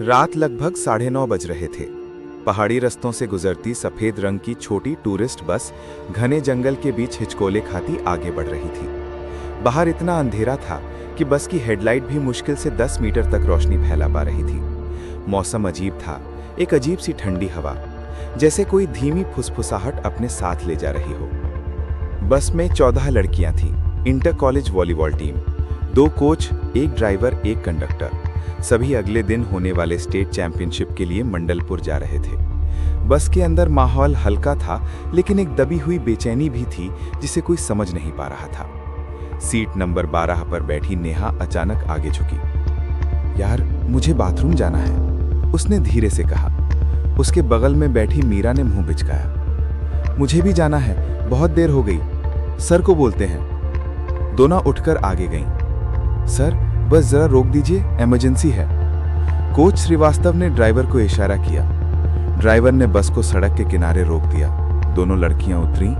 रात लगभग 9:30 बज रहे थे। पहाड़ी रास्तों से गुजरती सफेद रंग की छोटी टूरिस्ट बस घने जंगल के बीच हिचकोले खाती आगे बढ़ रही थी। बाहर इतना अंधेरा था कि बस की हेडलाइट भी मुश्किल से 10 मीटर तक रोशनी फैला पा रही थी। मौसम अजीब था, एक अजीब सी ठंडी हवा, जैसे कोई धीमी फुसफुसाहट अपने साथ ले जा रही हो। बस में 14 लड़कियां थीं, inter college volleyball team, 2 coach, 1 driver, 1 conductor. सभी अगले दिन होने वाले स्टेट चैंपियनशिप के लिए मंडलपुर जा रहे थे। बस के अंदर माहौल हल्का था, लेकिन एक दबी हुई बेचैनी भी थी जिसे कोई समझ नहीं पा रहा था। सीट नंबर 12 पर बैठी नेहा अचानक आगे झुकी। यार, मुझे बाथरूम जाना है, उसने धीरे से कहा। उसके बगल में बैठी मीरा ने मुंह बिचकाया। मुझे भी जाना है, बहुत देर हो गई, सर को बोलते हैं। दोनों उठकर आगे गईं। सर, बस जरा रोक दीजिए, इमरजेंसी है। कोच श्रीवास्तव ने ड्राइवर को इशारा किया। ड्राइवर ने बस को सड़क के किनारे रोक दिया। दोनों लड़कियां उतरीं।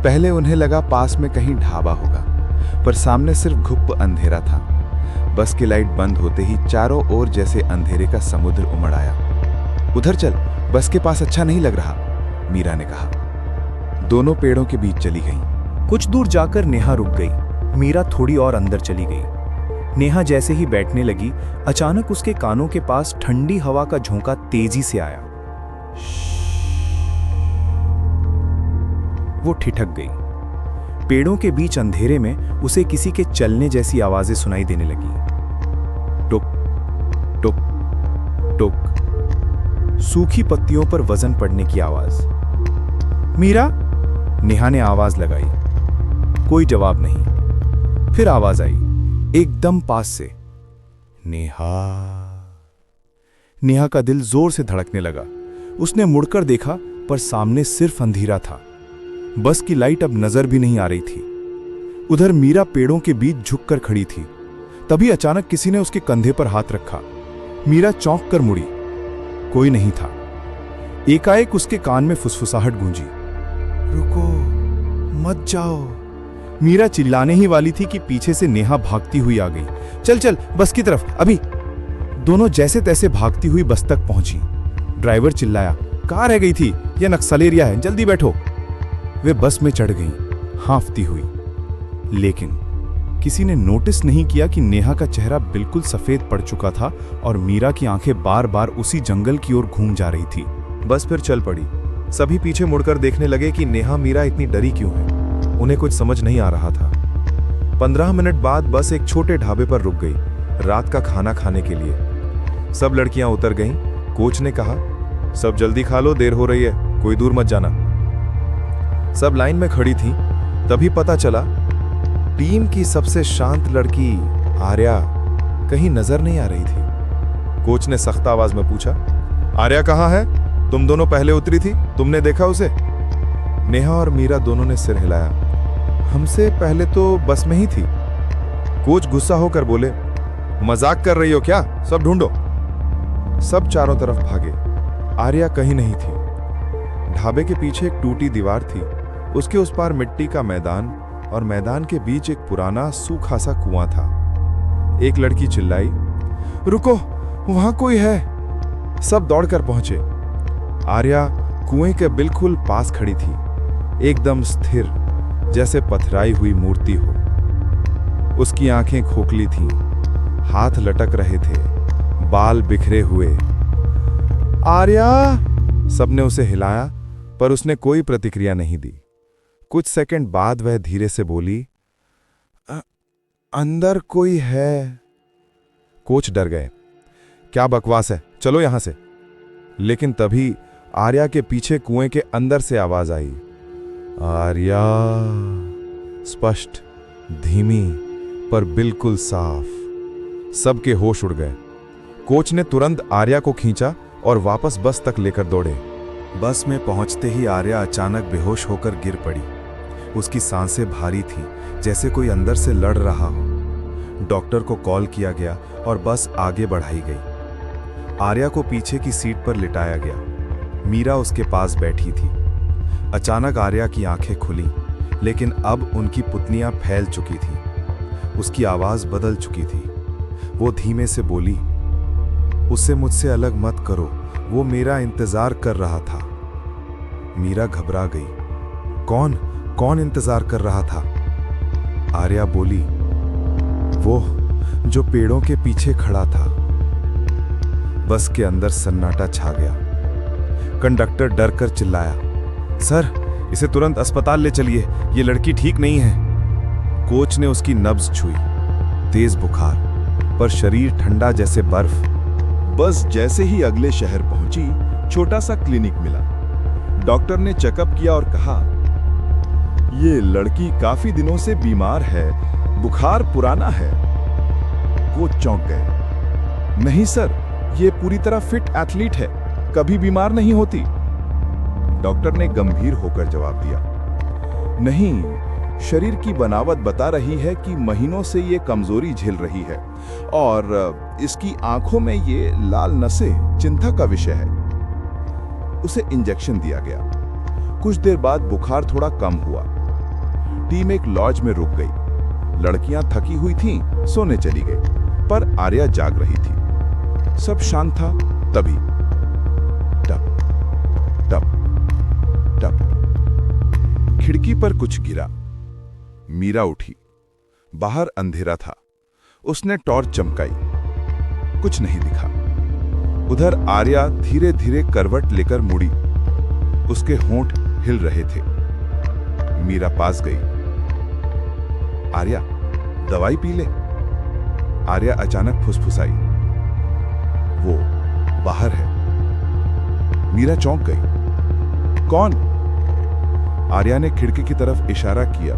पहले उन्हें लगा पास में कहीं ढाबा होगा, पर सामने सिर्फ घुप अंधेरा था। बस की लाइट बंद होते ही चारों ओर जैसे अंधेरे का समुद्र उमड़ आया। उधर चल, बस के पास अच्छा नहीं लग रहा, मीरा ने कहा। दोनों पेड़ों के बीच चली गईं। कुछ दूर जाकर नेहा रुक गई। मीरा थोड़ी और अंदर चली गई। नेहा जैसे ही बैठने लगी, अचानक उसके कानों के पास ठंडी हवा का झोंका तेजी से आया। वो ठिठक गई। पेड़ों के बीच अंधेरे में उसे किसी के चलने जैसी आवाजें सुनाई देने लगी। टुक टुक टुक, सूखी पत्तियों पर वजन पड़ने की आवाज। मीरा, नेहा ने आवाज लगाई। कोई जवाब नहीं। फिर आवाज आई, एकदम पास से, नेहा। नेहा का दिल जोर से धड़कने लगा। उसने मुड़कर देखा, पर सामने सिर्फ अंधेरा था। बस की लाइट अब नजर भी नहीं आ रही थी। उधर मीरा पेड़ों के बीच झुककर खड़ी थी। तभी अचानक किसी ने उसके कंधे पर हाथ रखा। मीरा चौंक कर मुड़ी। कोई नहीं था। एकाएक उसके कान में फुसफुसाहट गूंजी। रुको, मत जाओ। मीरा चिल्लाने ही वाली थी कि पीछे से नेहा भागती हुई आ गई। चल चल, बस की तरफ, अभी। दोनों जैसे तैसे भागती हुई बस तक पहुंची। ड्राइवर चिल्लाया, कार रह गई थी, यह नक्सल एरिया है, जल्दी बैठो। वे बस में चढ़ गईं, हांफती हुई। लेकिन किसी ने नोटिस नहीं किया कि नेहा का चेहरा बिल्कुल सफेद पड़ चुका था और मीरा की आंखें बार बार उसी जंगल की ओर घूम जा रही थी। बस फिर चल पड़ी। सभी पीछे मुड़कर देखने लगे कि नेहा मीरा इतनी डरी क्यों है। उन्हें कुछ समझ नहीं आ रहा था। 15 मिनट बाद बस एक छोटे ढाबे पर रुक गई, रात का खाना खाने के लिए। सब लड़कियां उतर गईं। कोच ने कहा, सब जल्दी खा लो, देर हो रही है, कोई दूर मत जाना। सब लाइन में खड़ी थीं। तभी पता चला, टीम की सबसे शांत लड़की आर्या कहीं नजर नहीं आ रही थी। कोच ने सख्त आवाज में पूछा, आर्या कहाँ है? तुम दोनों पहले उतरी थी, तुमने देखा उसे? नेहा और मीरा दोनों ने सिर हिलाया। हमसे पहले तो बस में ही थी। कोच गुस्सा होकर बोले, मजाक कर रही हो क्या? सब ढूंढो। सब चारों तरफ भागे। आर्या कहीं नहीं थी। ढाबे के पीछे एक टूटी दीवार थी, उसके उस पार मिट्टी का मैदान और मैदान के बीच एक पुराना सूखा सा कुआं था। एक लड़की चिल्लाई, रुको, वहां कोई है। सब दौड़कर पहुंचे। आर्या कुएं के बिल्कुल पास खड़ी थी, एकदम स्थिर, जैसे पथराई हुई मूर्ति हो। उसकी आंखें खोखली थीं, हाथ लटक रहे थे, बाल बिखरे हुए। आर्या, सबने उसे हिलाया, पर उसने कोई प्रतिक्रिया नहीं दी। कुछ सेकंड बाद वह धीरे से बोली, अंदर कोई है। कोच डर गए। क्या बकवास है, चलो यहां से। लेकिन तभी आर्या के पीछे कुएं के अंदर से आवाज आई, आर्या। स्पष्ट, धीमी, पर बिल्कुल साफ। सबके होश उड़ गए। कोच ने तुरंत आर्या को खींचा और वापस बस तक लेकर दौड़े। बस में पहुंचते ही आर्या अचानक बेहोश होकर गिर पड़ी। उसकी सांसें भारी थीं, जैसे कोई अंदर से लड़ रहा हो। डॉक्टर को कॉल किया गया और बस आगे बढ़ाई गई। आर्या को पीछे की सीट पर लिटाया गया। मीरा उसके पास बैठी थी। अचानक आर्या की आंखें खुली, लेकिन अब उनकी पुतलियां फैल चुकी थीं। उसकी आवाज बदल चुकी थी। वो धीमे से बोली, उसे मुझसे अलग मत करो, वो मेरा इंतजार कर रहा था। मीरा घबरा गई। कौन कौन इंतजार कर रहा था? आर्या बोली, वो जो पेड़ों के पीछे खड़ा था। बस के अंदर सन्नाटा छा गया। कंडक्टर डर कर चिल्लाया, सर, इसे तुरंत अस्पताल ले चलिए, ये लड़की ठीक नहीं है। कोच ने उसकी नब्ज छुई। तेज बुखार, पर शरीर ठंडा जैसे बर्फ। बस जैसे ही अगले शहर पहुंची, छोटा सा क्लिनिक मिला। डॉक्टर ने चेकअप किया और कहा, ये लड़की काफी दिनों से बीमार है, बुखार पुराना है। कोच चौंक गए। नहीं सर, ये पूरी तरह फिट एथलीट है, कभी बीमार नहीं होती। डॉक्टर ने गंभीर होकर जवाब दिया, नहीं, शरीर की बनावट बता रही है कि महीनों से ये कमजोरी झेल रही है और इसकी आंखों में ये लाल नसें चिंता का विषय है। उसे इंजेक्शन दिया गया। कुछ देर बाद बुखार थोड़ा कम हुआ। टीम एक लॉज में रुक गई। लड़कियां थकी हुई थीं, सोने चली गई, पर आर्या जाग रही थी। सब शांत था। तभी टप टप टप, खिड़की पर कुछ गिरा। मीरा उठी। बाहर अंधेरा था। उसने टॉर्च चमकाई। कुछ नहीं दिखा। उधर आर्या धीरे धीरे करवट लेकर मुड़ी। उसके होंठ हिल रहे थे। मीरा पास गई। आर्या, दवाई पी ले। आर्या अचानक फुसफुसाई, वो बाहर है। मीरा चौंक गई। कौन? आर्या ने खिड़की की तरफ इशारा किया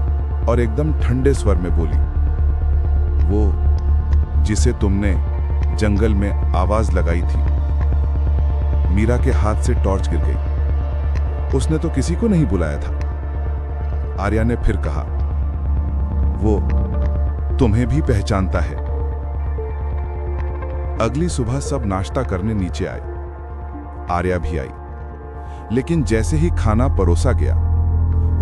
और एकदम ठंडे स्वर में बोली, वो जिसे तुमने जंगल में आवाज लगाई थी। मीरा के हाथ से टॉर्च गिर गई। उसने तो किसी को नहीं बुलाया था। आर्या ने फिर कहा, वो तुम्हें भी पहचानता है। अगली सुबह सब नाश्ता करने नीचे आए। आर्या भी आई, लेकिन जैसे ही खाना परोसा गया,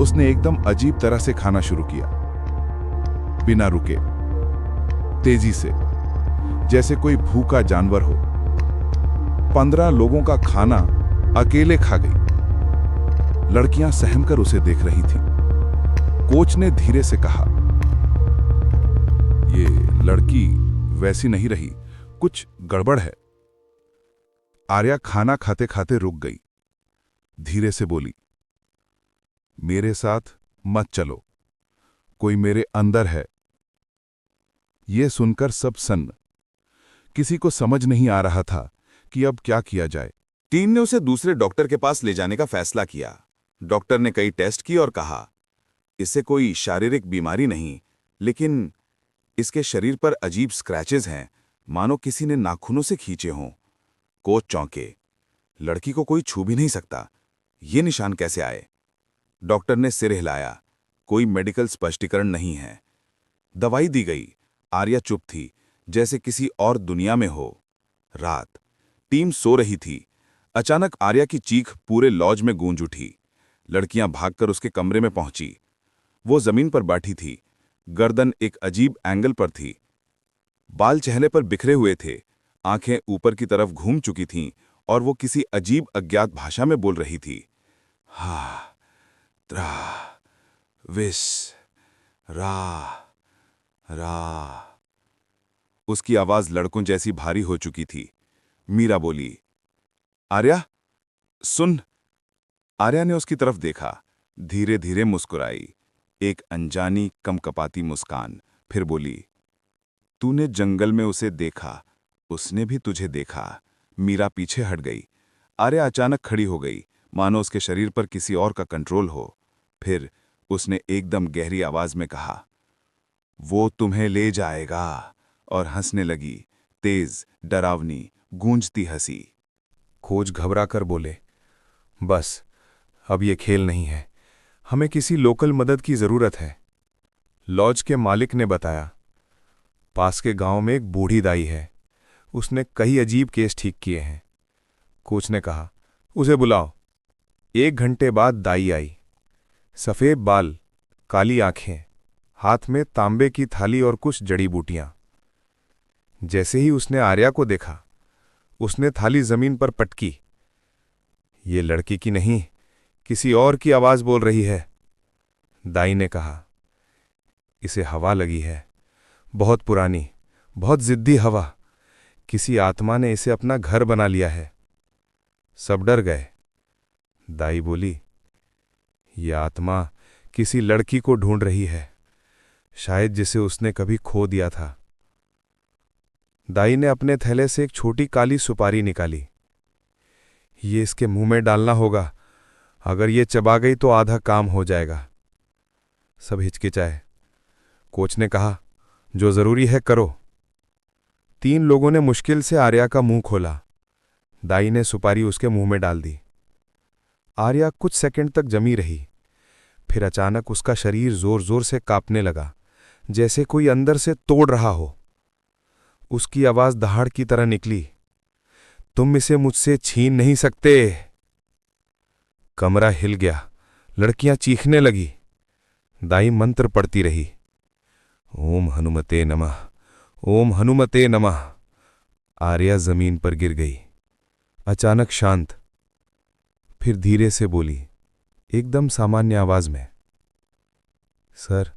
उसने एकदम अजीब तरह से खाना शुरू किया, बिना रुके, तेजी से, जैसे कोई भूखा जानवर हो। 15 लोगों का खाना अकेले खा गई। लड़कियां सहम कर उसे देख रही थीं। कोच ने धीरे से कहा, ये लड़की वैसी नहीं रही, कुछ गड़बड़ है। आर्या खाना खाते खाते रुक गई। धीरे से बोली, मेरे साथ मत चलो, कोई मेरे अंदर है। यह सुनकर सब सन्न। किसी को समझ नहीं आ रहा था कि अब क्या किया जाए। टीम ने उसे दूसरे डॉक्टर के पास ले जाने का फैसला किया। डॉक्टर ने कई टेस्ट किए और कहा, इससे कोई शारीरिक बीमारी नहीं, लेकिन इसके शरीर पर अजीब स्क्रैचेस हैं, मानो किसी ने नाखूनों से खींचे हों। कोच चौंके। लड़की को कोई छू भी नहीं सकता, ये निशान कैसे आए? डॉक्टर ने सिर हिलाया। कोई मेडिकल स्पष्टीकरण नहीं है। दवाई दी गई। आर्या चुप थी, जैसे किसी और दुनिया में हो। रात। टीम सो रही थी। अचानक आर्या की चीख पूरे लॉज में गूंज उठी। लड़कियां भागकर उसके कमरे में पहुंची। वो जमीन पर बैठी थी। गर्दन एक अजीब एंगल पर थी। बाल चेहरे पर बिखरे हुए थे। आंखें ऊपर की तरफ घूम चुकी थीं और वो किसी अजीब अज्ञात भाषा में बोल रही थी। हा त्रा विस रा रा। उसकी आवाज लड़कों जैसी भारी हो चुकी थी। मीरा बोली, आर्या सुन। आर्या ने उसकी तरफ देखा, धीरे धीरे मुस्कुराई, एक अनजानी कमकपाती मुस्कान। फिर बोली, तूने जंगल में उसे देखा, उसने भी तुझे देखा। मीरा पीछे हट गई। आर्या अचानक खड़ी हो गई, मानो उसके शरीर पर किसी और का कंट्रोल हो। फिर उसने एकदम गहरी आवाज में कहा, वो तुम्हें ले जाएगा, और हंसने लगी, तेज, डरावनी, गूंजती हंसी। खोज घबरा कर बोले, बस अब ये खेल नहीं है, हमें किसी लोकल मदद की जरूरत है। लॉज के मालिक ने बताया, पास के गांव में एक बूढ़ी दाई है, उसने कई अजीब केस ठीक किए हैं। कोच ने कहा, उसे बुलाओ। 1 घंटे बाद दाई आई। सफेद बाल, काली आंखें, हाथ में तांबे की थाली और कुछ जड़ी बूटियां। जैसे ही उसने आर्या को देखा, उसने थाली जमीन पर पटकी। ये लड़की की नहीं, किसी और की आवाज बोल रही है। दाई ने कहा, इसे हवा लगी है, बहुत पुरानी, बहुत जिद्दी हवा। किसी आत्मा ने इसे अपना घर बना लिया है। सब डर गए। दाई बोली, यह आत्मा किसी लड़की को ढूंढ रही है, शायद जिसे उसने कभी खो दिया था। दाई ने अपने थैले से एक छोटी काली सुपारी निकाली। ये इसके मुंह में डालना होगा, अगर ये चबा गई तो आधा काम हो जाएगा। सब हिचकिचाए। कोच ने कहा, जो जरूरी है करो। 3 लोगों ने मुश्किल से आर्या का मुंह खोला। दाई ने सुपारी उसके मुंह में डाल दी। आर्या कुछ सेकंड तक जमी रही, फिर अचानक उसका शरीर जोर जोर से कांपने लगा, जैसे कोई अंदर से तोड़ रहा हो। उसकी आवाज दहाड़ की तरह निकली, तुम इसे मुझसे छीन नहीं सकते। कमरा हिल गया, लड़कियां चीखने लगी। दाई मंत्र पढ़ती रही, ओम हनुमते नमः, ओम हनुमते नमः। आर्या जमीन पर गिर गई, अचानक शांत। फिर धीरे से बोली, एकदम सामान्य आवाज में, सर,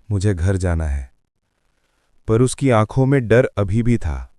मुझे घर जाना है। पर उसकी आंखों में डर अभी भी था।